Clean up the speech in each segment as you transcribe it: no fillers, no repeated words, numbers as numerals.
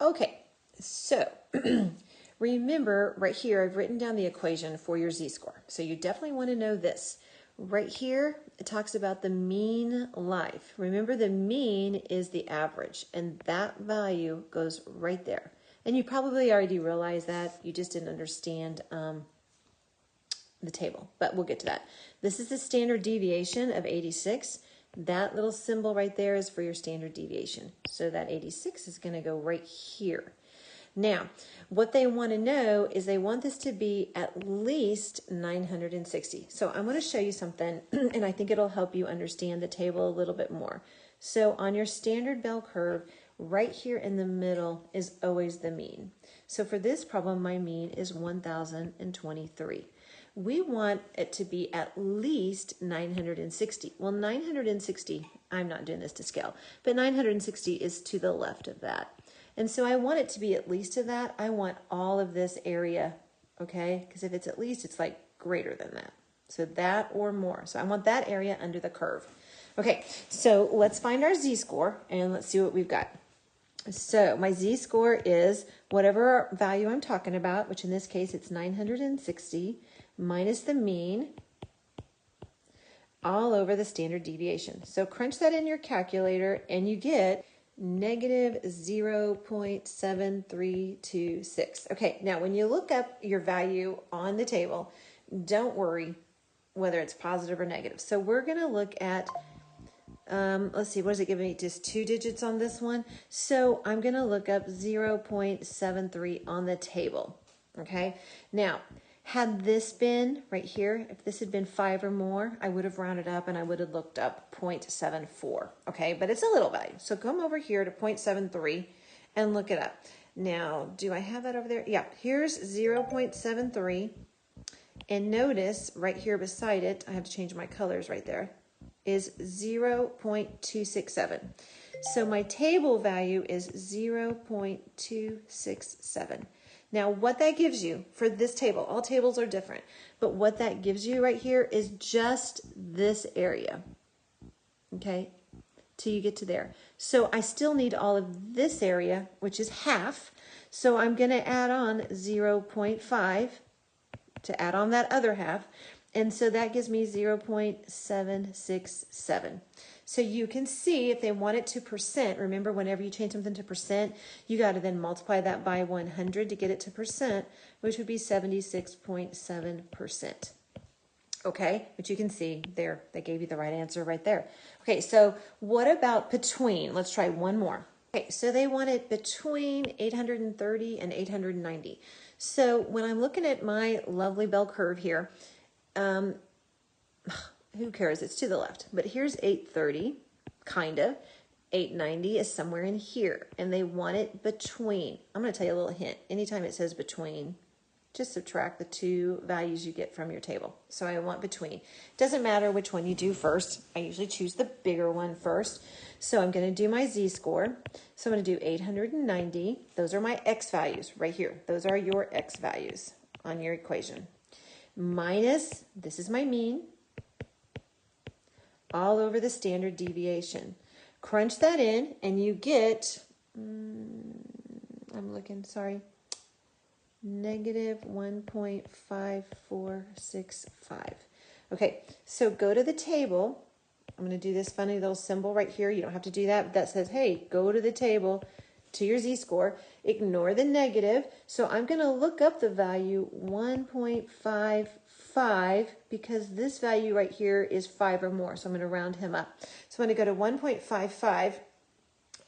Okay, so remember right here, I've written down the equation for your z-score. So you definitely want to know this. Right here, it talks about the mean life. Remember, the mean is the average, and that value goes right there. And you probably already realized that. You just didn't understand the table, but we'll get to that. This is the standard deviation of 86. That little symbol right there is for your standard deviation. So that 86 is going to go right here. Now, what they want to know is they want this to be at least 960. So I'm going to show you something, and I think it'll help you understand the table a little bit more. So on your standard bell curve, right here in the middle is always the mean. So for this problem, my mean is 1,023. We want it to be at least 960. Well, 960, I'm not doing this to scale, but 960 is to the left of that. And so I want it to be at least to that. I want all of this area, okay? Because if it's at least, it's like greater than that. So that or more. So I want that area under the curve. Okay, so let's find our z-score and let's see what we've got. So my z-score is whatever value I'm talking about, which in this case it's 960, minus the mean all over the standard deviation. So crunch that in your calculator and you get negative 0.7326. Okay, now when you look up your value on the table, don't worry whether it's positive or negative. So we're going to look at, let's see, what is it giving me? Just 2 digits on this one. So I'm going to look up 0.73 on the table. Okay, now had this been right here, if this had been 5 or more, I would have rounded up and I would have looked up 0.74, okay? But it's a little value. So come over here to 0.73 and look it up. Now, do I have that over there? Yeah, here's 0.73. And notice right here beside it, I have to change my colors right there, is 0.267. So my table value is 0.267. Now, what that gives you for this table, all tables are different, but what that gives you right here is just this area, okay, till you get to there. So I still need all of this area, which is half, so I'm going to add on 0.5 to add on that other half, and so that gives me 0.767. So you can see if they want it to percent, remember whenever you change something to percent, you got to then multiply that by 100 to get it to percent, which would be 76.7%. Okay, but you can see there, they gave you the right answer right there. Okay, so what about between? Let's try one more. Okay, so they want it between 830 and 890. So when I'm looking at my lovely bell curve here, who cares? It's to the left. But here's 830, kind of. 890 is somewhere in here, and they want it between. I'm going to tell you a little hint. Anytime it says between, just subtract the 2 values you get from your table. So I want between. Doesn't matter which one you do first. I usually choose the bigger one first. So I'm going to do my z-score. So I'm going to do 890. Those are my x values right here. Those are your x values on your equation. Minus, this is my mean, all over the standard deviation. Crunch that in and you get, negative 1.5465. Okay, so go to the table. I'm going to do this funny little symbol right here. You don't have to do that, but that says, hey, go to the table to your z-score. Ignore the negative. So I'm going to look up the value 1.55 because this value right here is 5 or more. So I'm going to round him up. So I'm going to go to 1.55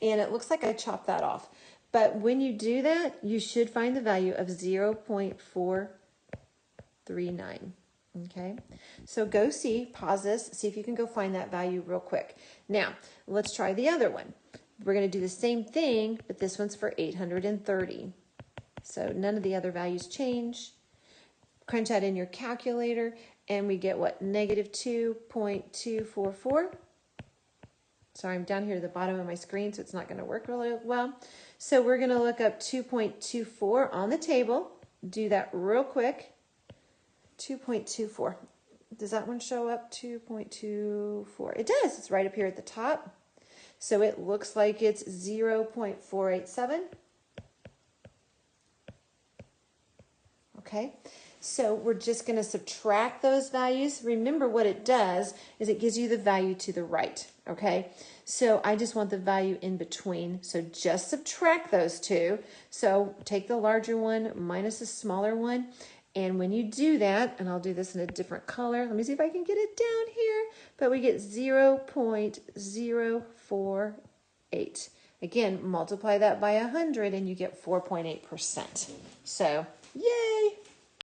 and it looks like I chopped that off. But when you do that, you should find the value of 0.439. Okay, so go pause this, see if you can go find that value real quick. Now, let's try the other one. We're going to do the same thing, but this one's for 830. So none of the other values change. Crunch that in your calculator, and we get what? Negative 2.244. Sorry, I'm down here at the bottom of my screen, so it's not going to work really well. So we're going to look up 2.24 on the table. Do that real quick. 2.24. Does that one show up? 2.24. It does. It's right up here at the top. So it looks like it's 0.487. okay? So we're just going to subtract those values. Remember what it does is it gives you the value to the right, okay? So I just want the value in between. So just subtract those two. So take the larger one minus the smaller one. And when you do that, and I'll do this in a different color. Let me see if I can get it down here. But we get 0.048. Again, multiply that by 100 and you get 4.8%. So, yay!